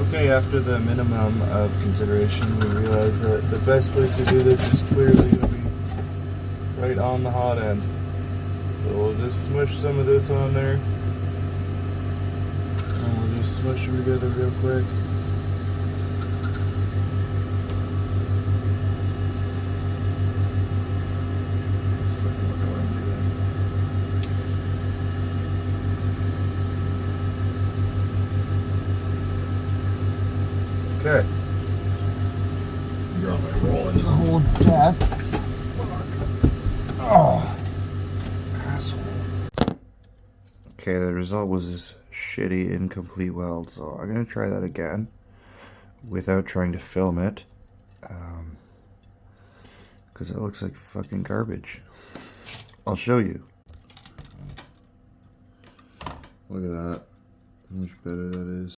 Okay, after the minimum of consideration, we realized that the best place to do this is clearly going to be right on the hot end. So we'll just smush some of this on there. And we'll just smush them together real quick. Okay. You're on my roll into the hole of death. Fuck. Oh. Asshole. Okay, the result was this shitty, incomplete weld, so I'm gonna try that again without trying to film it. Because it looks like fucking garbage. I'll show you. Look at that. How much better that is.